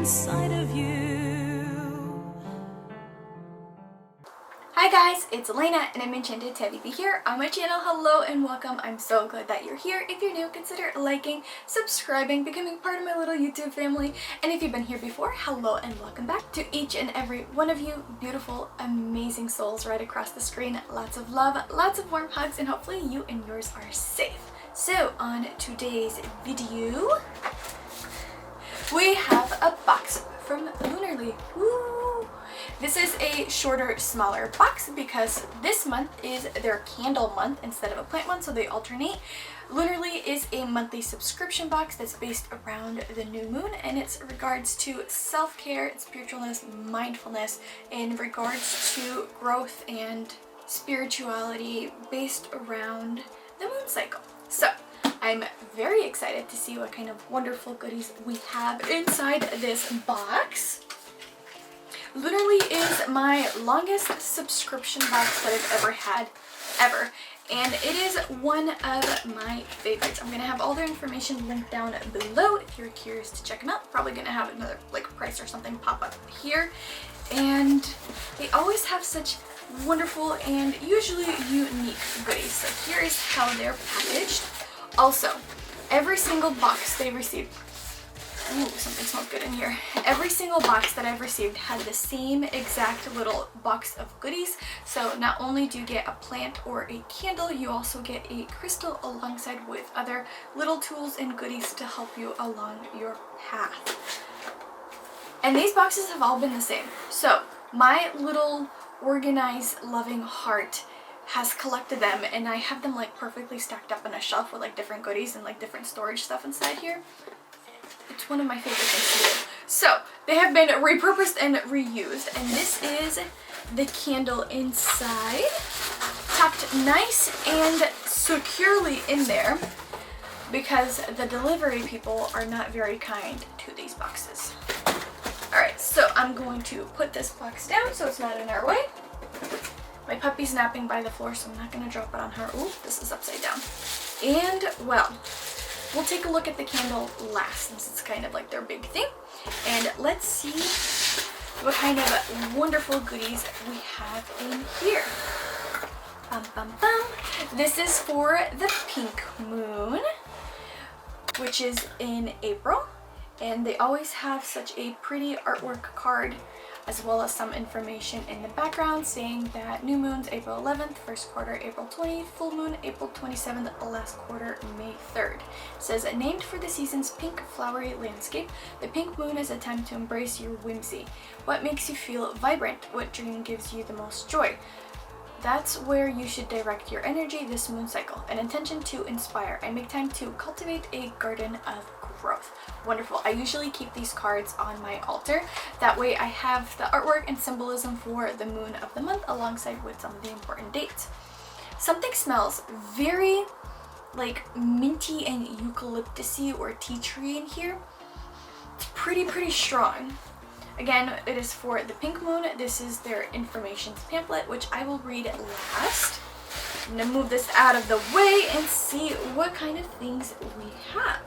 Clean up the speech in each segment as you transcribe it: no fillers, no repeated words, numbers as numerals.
inside of you. Hi guys, it's Elena and I'm enchanted to have you here on my channel. Hello and welcome. I'm so glad that you're here. If you're new, consider liking, subscribing, becoming part of my little YouTube family. And if you've been here before, hello and welcome back to each and every one of you beautiful, amazing souls right across the screen. Lots of love, lots of warm hugs, and hopefully you and yours are safe. So on today's video, we have a box from Lunarly. Woo! This is a shorter, smaller box because this month is their candle month instead of a plant month, so they alternate. Lunarly is a monthly subscription box that's based around the new moon, and it's in regards to self-care, spiritualness, mindfulness, in regards to growth and spirituality based around the moon cycle. So I'm very excited to see what kind of wonderful goodies we have inside this box. Lunarly is my longest subscription box that I've ever had, and it is one of my favorites. I'm gonna have all their information linked down below if you're curious to check them out. Probably gonna have another price or something pop up here, and they always have such wonderful and usually unique goodies. So here is how they're packaged. Also, every single box they received, ooh, something smells good in here. Every single box that I've received had the same exact little box of goodies. So not only do you get a plant or a candle, you also get a crystal alongside with other little tools and goodies to help you along your path. And these boxes have all been the same. So my little organized, loving heart has collected them, and I have them perfectly stacked up on a shelf with different goodies and different storage stuff inside here. It's one of my favorite things to do. So they have been repurposed and reused, and this is the candle inside, tucked nice and securely in there because the delivery people are not very kind to these boxes. Alright, so I'm going to put this box down so it's not in our way. My puppy's napping by the floor, so I'm not going to drop it on her. Ooh, this is upside down. And, well, we'll take a look at the candle last, since it's kind of their big thing. And let's see what kind of wonderful goodies we have in here. Bum, bum, bum. This is for the pink moon, which is in April. And they always have such a pretty artwork card, as well as some information in the background saying that new moon's April 11th, first quarter April 20th, full moon April 27th, last quarter May 3rd. It says, named for the season's pink flowery landscape, the pink moon is a time to embrace your whimsy. What makes you feel vibrant? What dream gives you the most joy? That's where you should direct your energy this moon cycle. An intention to inspire and make time to cultivate a garden of growth. Wonderful. I usually keep these cards on my altar. That way I have the artwork and symbolism for the moon of the month alongside with some of the important dates. Something smells very minty and eucalyptusy or tea tree in here. It's pretty strong. Again, it is for the pink moon. This is their information pamphlet, which I will read last. I'm gonna move this out of the way and see what kind of things we have.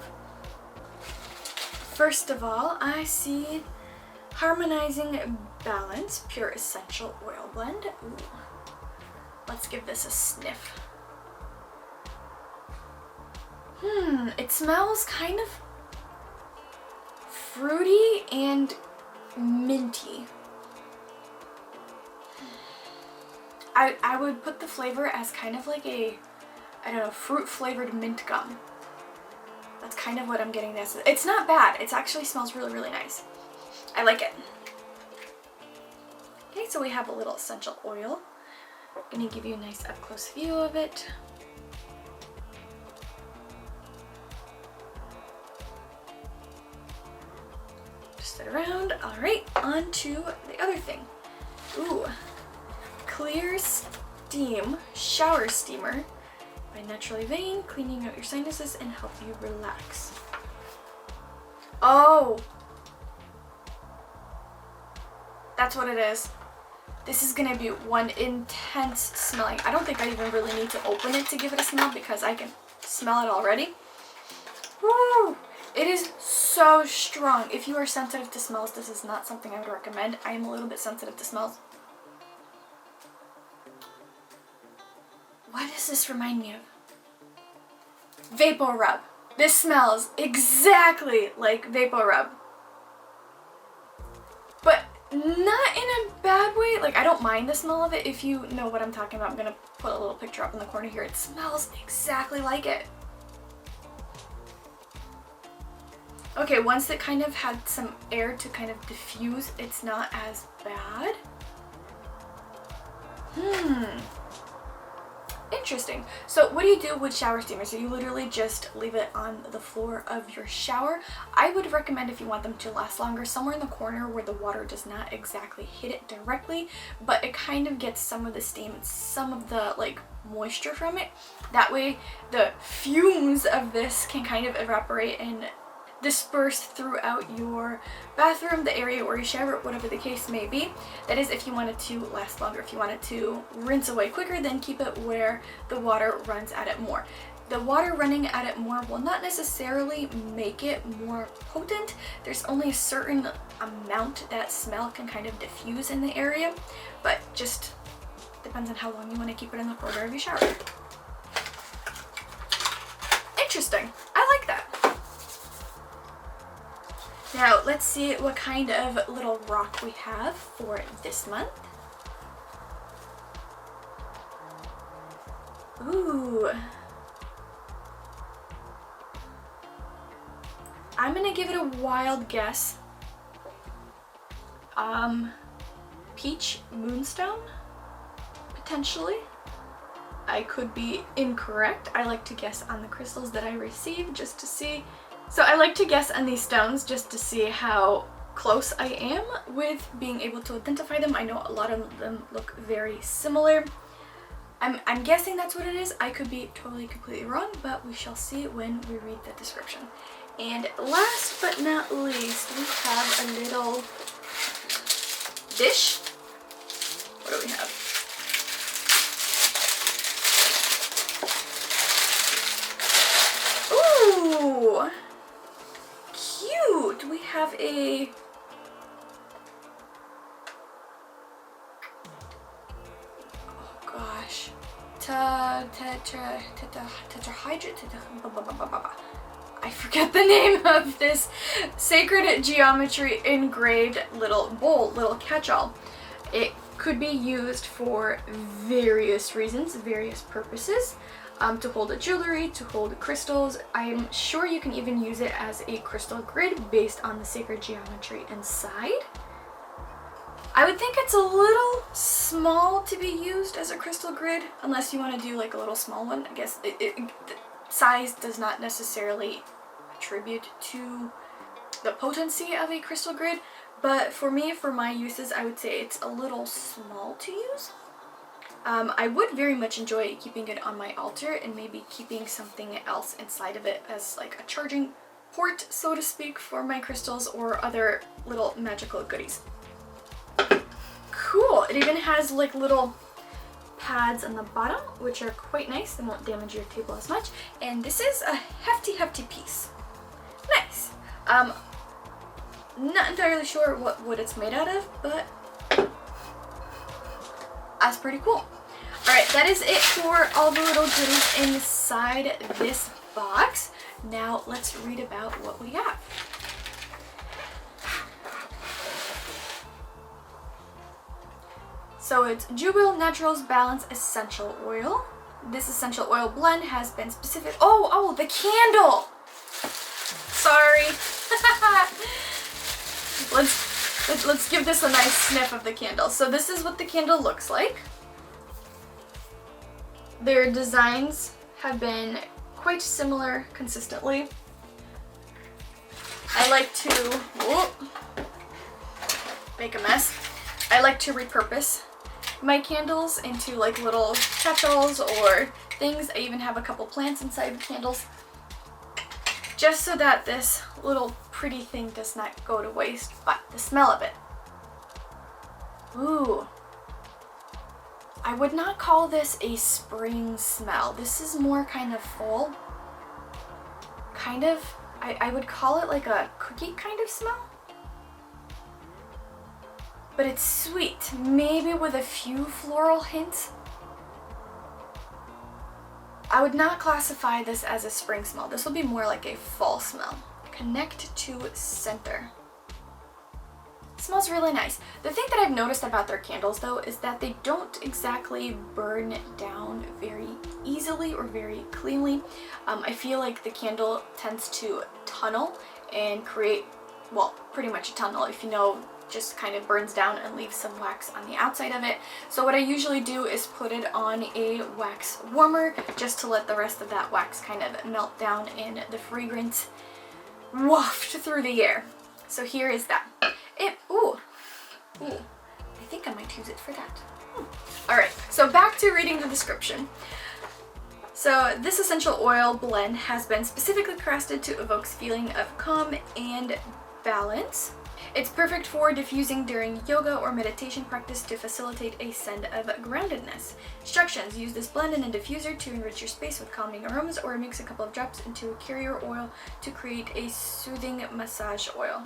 First of all, I see Harmonizing Balance Pure Essential Oil Blend. Ooh. Let's give this a sniff. It smells kind of fruity and minty. I would put the flavor as kind of a, I don't know, fruit flavored mint gum. That's kind of what I'm getting this. It's not bad. It actually smells really nice. I like it. Okay, so we have a little essential oil. I'm gonna give you a nice up close view of it. Just it around. Alright, on to the other thing. Ooh. Clear Steam Shower Steamer by Naturally Vain, cleaning out your sinuses and help you relax. Oh! That's what it is. This is gonna be one intense smelling. I don't think I even really need to open it to give it a smell because I can smell it already. Woo! It is so strong. If you are sensitive to smells, this is not something I would recommend. I am a little bit sensitive to smells. What does this remind me of? Vapor Rub. This smells exactly like Vapor Rub. But not in a bad way. Like, I don't mind the smell of it. If you know what I'm talking about, I'm gonna put a little picture up in the corner here. It smells exactly like it. Okay, once it kind of had some air to kind of diffuse, it's not as bad. Interesting. So what do you do with shower steamers? So you literally just leave it on the floor of your shower. I would recommend, if you want them to last longer, somewhere in the corner where the water does not exactly hit it directly, but it kind of gets some of the steam, some of the like moisture from it. That way the fumes of this can kind of evaporate and disperse throughout your bathroom, the area where you shower, whatever the case may be. That is if you want it to last longer. If you want it to rinse away quicker, then keep it where the water runs at it more. The water running at it more will not necessarily make it more potent. There's only a certain amount that smell can kind of diffuse in the area, but just depends on how long you want to keep it in the corner of your shower. Interesting. I like that. Now, let's see what kind of little rock we have for this month. Ooh. I'm gonna give it a wild guess. Peach Moonstone? Potentially. I could be incorrect. I like to guess on the crystals that I receive just to see. So I like to guess on these stones just to see how close I am with being able to identify them. I know a lot of them look very similar. I'm guessing that's what it is. I could be totally completely wrong, but we shall see when we read the description. And last but not least, we have a little dish. What do we have? Ooh! Cute! We have a... oh gosh. Tetrahydrate? I forget the name of this sacred geometry engraved little bowl, little catch-all. It could be used for various reasons, various purposes. To hold a jewelry, to hold crystals. I'm sure you can even use it as a crystal grid based on the sacred geometry inside. I would think it's a little small to be used as a crystal grid, unless you want to do like a little small one. I guess the size does not necessarily attribute to the potency of a crystal grid, but for me, for my uses, I would say it's a little small to use. I would very much enjoy keeping it on my altar and maybe keeping something else inside of it as like a charging port, so to speak, for my crystals or other little magical goodies. Cool! It even has like little pads on the bottom, which are quite nice. They won't damage your table as much. And this is a hefty piece. Nice! Not entirely sure what wood it's made out of, but that's pretty cool. Alright, that is it for all the little goodies inside this box. Now let's read about what we got. So it's Jubile Naturals Balance Essential Oil. This essential oil blend has been specific. Oh, the candle! Sorry. Let's give this a nice sniff of the candle. So this is what the candle looks like. Their designs have been quite similar consistently. I like to make a mess. I like to repurpose my candles into like little catch-alls or things. I even have a couple plants inside the candles, just so that this little pretty thing does not go to waste, but the smell of it. Ooh. I would not call this a spring smell. This is more kind of fall. Kind of I would call it like a cookie kind of smell. But it's sweet, maybe with a few floral hints. I would not classify this as a spring smell. This will be more like a fall smell. Connect to center. It smells really nice. The thing that I've noticed about their candles though is that they don't exactly burn down very easily or very cleanly. I feel like the candle tends to tunnel and create, well, pretty much a tunnel, if you know, just kind of burns down and leaves some wax on the outside of it. So what I usually do is put it on a wax warmer just to let the rest of that wax kind of melt down and the fragrance waft through the air. So here is that. Ooh, I think I might use it for that. Alright, so back to reading the description. So this essential oil blend has been specifically crafted to evoke a feeling of calm and balance. It's perfect for diffusing during yoga or meditation practice to facilitate a sense of groundedness. Instructions: use this blend in a diffuser to enrich your space with calming aromas, or mix a couple of drops into a carrier oil to create a soothing massage oil.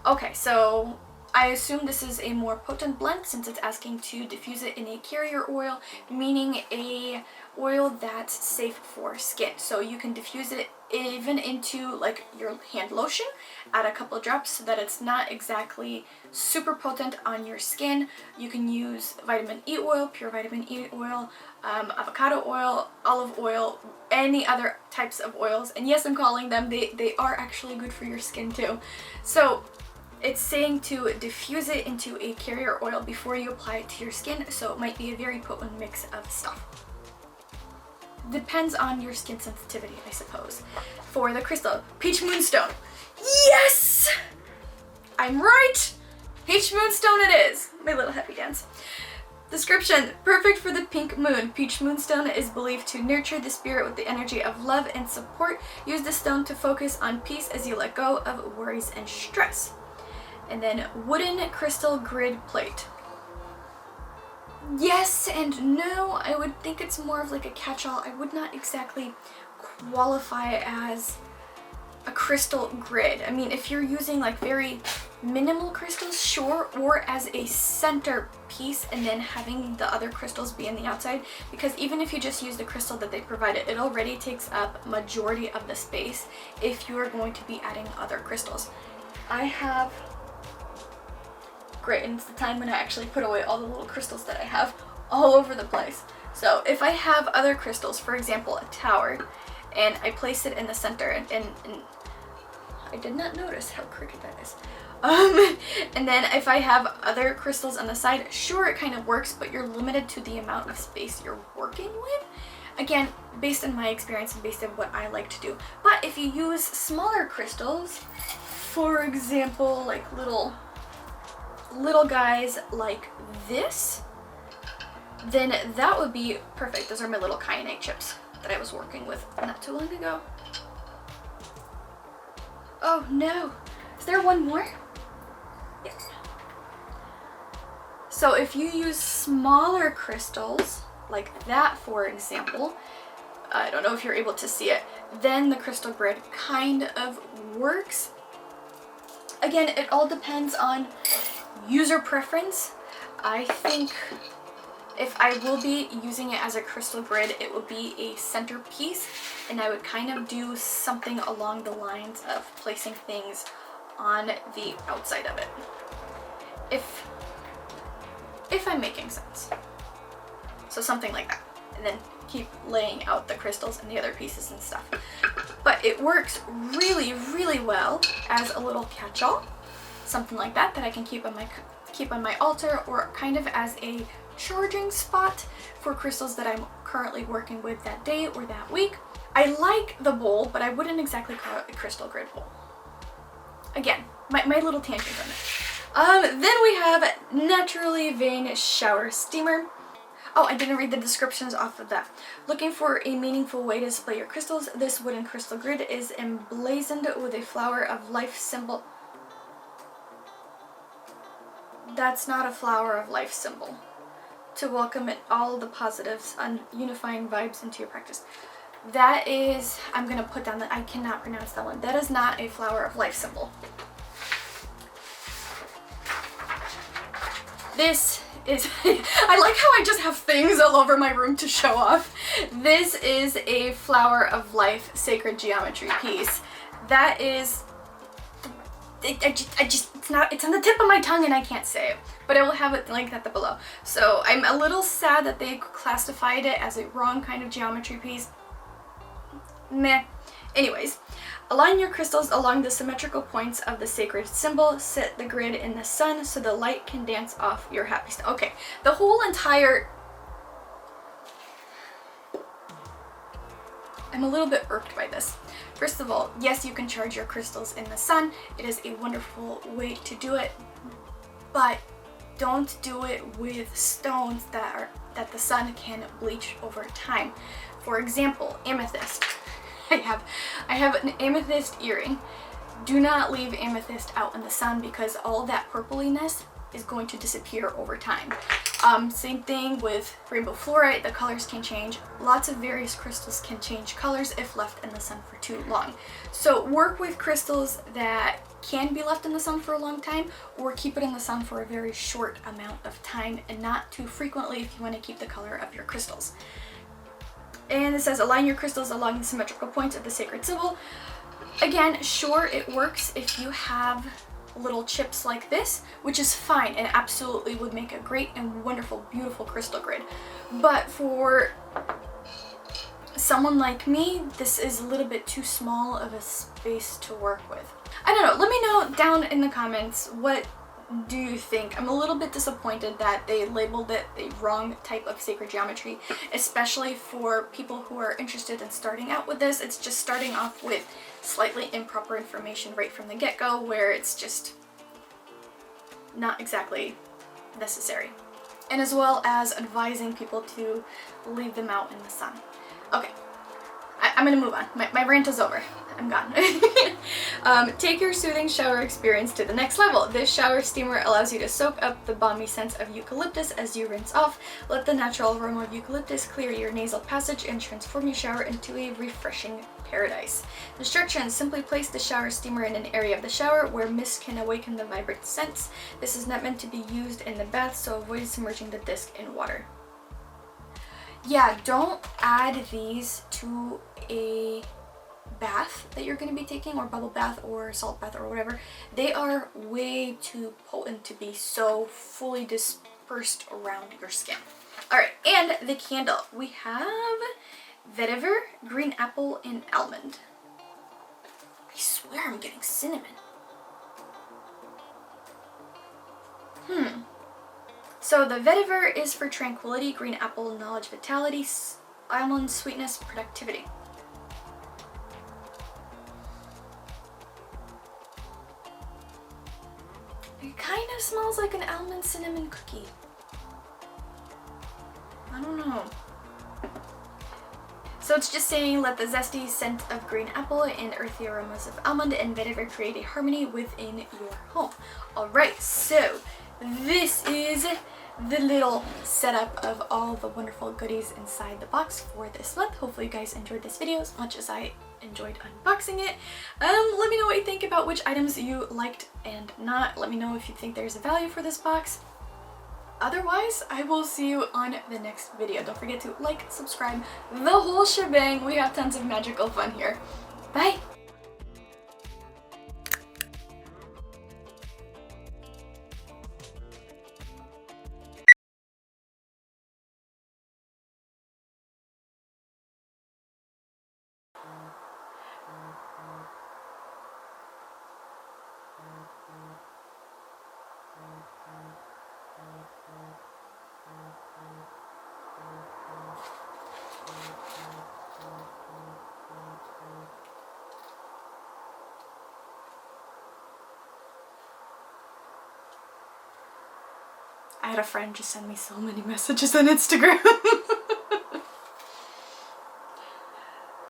Okay, so I assume this is a more potent blend since it's asking to diffuse it in a carrier oil, meaning a oil that's safe for skin. So you can diffuse it even into like your hand lotion, add a couple of drops so that it's not exactly super potent on your skin. You can use vitamin E oil, pure vitamin E oil, avocado oil, olive oil, any other types of oils. And yes, I'm calling them, they are actually good for your skin too. So it's saying to diffuse it into a carrier oil before you apply it to your skin, so it might be a very potent mix of stuff. Depends on your skin sensitivity, I suppose. For the crystal, Peach Moonstone. Yes! I'm right! Peach Moonstone it is! My little happy dance. Description: perfect for the pink moon. Peach Moonstone is believed to nurture the spirit with the energy of love and support. Use the stone to focus on peace as you let go of worries and stress. And then wooden crystal grid plate. Yes and no. I would think it's more of like a catch-all. I would not exactly qualify it as a crystal grid. I mean, if you're using like very minimal crystals, sure, or as a center piece and then having the other crystals be on the outside, because even if you just use the crystal that they provided, it already takes up majority of the space if you are going to be adding other crystals. Great, and it's the time when I actually put away all the little crystals that I have all over the place. So if I have other crystals, for example a tower, and I place it in the center, and I did not notice how crooked that is. And then if I have other crystals on the side, sure, it kind of works, but you're limited to the amount of space you're working with. Again, based on my experience and based on what I like to do. But if you use smaller crystals, for example, like little guys like this, then that would be perfect. Those are my little kyanite chips that I was working with not too long ago. Oh no, is there one more? Yes. So if you use smaller crystals like that, for example, I don't know if you're able to see it, then the crystal grid kind of works. Again, it all depends on user preference. I think if I will be using it as a crystal grid, it will be a centerpiece, and I would kind of do something along the lines of placing things on the outside of it. If I'm making sense. So something like that. And then keep laying out the crystals and the other pieces and stuff. But it works really, really well as a little catch-all. Something like that I can keep on my altar, or kind of as a charging spot for crystals that I'm currently working with that day or that week. I like the bowl, but I wouldn't exactly call it a crystal grid bowl. Again, my little tangent on it. Then we have Naturally Vain Shower Steamer. Oh, I didn't read the descriptions off of that. Looking for a meaningful way to display your crystals? This wooden crystal grid is emblazoned with a flower of life symbol. That's not a flower of life symbol. To welcome it all the positives and unifying vibes into your practice. That is, I'm gonna put down that I cannot pronounce that one. That is not a flower of life symbol. This is, I like how I just have things all over my room to show off. This is a flower of life sacred geometry piece. That is, it's on the tip of my tongue and I can't say it, but I will have it linked at the below. So I'm a little sad that they classified it as a wrong kind of geometry piece. Meh. Anyways, align your crystals along the symmetrical points of the sacred symbol. Set the grid in the sun so the light can dance off your happy stone. Okay, the whole entire... I'm a little bit irked by this. First of all, yes, you can charge your crystals in the sun. It is a wonderful way to do it, but don't do it with stones that the sun can bleach over time. For example, amethyst. I have an amethyst earring. Do not leave amethyst out in the sun because all that purpliness is going to disappear over time. Same thing with rainbow fluorite, the colors can change. Lots of various crystals can change colors if left in the sun for too long. So work with crystals that can be left in the sun for a long time, or keep it in the sun for a very short amount of time and not too frequently if you want to keep the color of your crystals. And it says align your crystals along the symmetrical points of the sacred symbol. Again, sure, it works if you have little chips like this, which is fine and absolutely would make a great and wonderful, beautiful crystal grid. But for someone like me, this is a little bit too small of a space to work with. I don't know, let me know down in the comments, what do you think? I'm a little bit disappointed that they labeled it the wrong type of sacred geometry, especially for people who are interested in starting out with this. It's just starting off with slightly improper information right from the get-go, where it's just not exactly necessary. And as well as advising people to leave them out in the sun. Okay, I'm gonna move on. My rant is over. I'm gone. Take your soothing shower experience to the next level. This shower steamer allows you to soak up the balmy scents of eucalyptus as you rinse off. Let the natural aroma of eucalyptus clear your nasal passage and transform your shower into a refreshing paradise. Instructions: simply place the shower steamer in an area of the shower where mist can awaken the vibrant scents. This is not meant to be used in the bath, so avoid submerging the disc in water. Yeah, don't add these to a bath that you're going to be taking, or bubble bath or salt bath or whatever. They are way too potent to be so fully dispersed around your skin. Alright, and the candle. We have vetiver, green apple, and almond. I swear I'm getting cinnamon. So the vetiver is for tranquility, green apple, knowledge, vitality, almond, sweetness, productivity. It kind of smells like an almond cinnamon cookie. I don't know. So it's just saying, let the zesty scent of green apple and earthy aromas of almond and vetiver create a harmony within your home. Alright, so this is the little setup of all the wonderful goodies inside the box for this month. Hopefully you guys enjoyed this video as much as I enjoyed unboxing it. Let me know what you think about which items you liked and not. Let me know if you think there's a value for this box. Otherwise, I will see you on the next video. Don't forget to like, subscribe, the whole shebang. We have tons of magical fun here. Bye! I had a friend just send me so many messages on Instagram.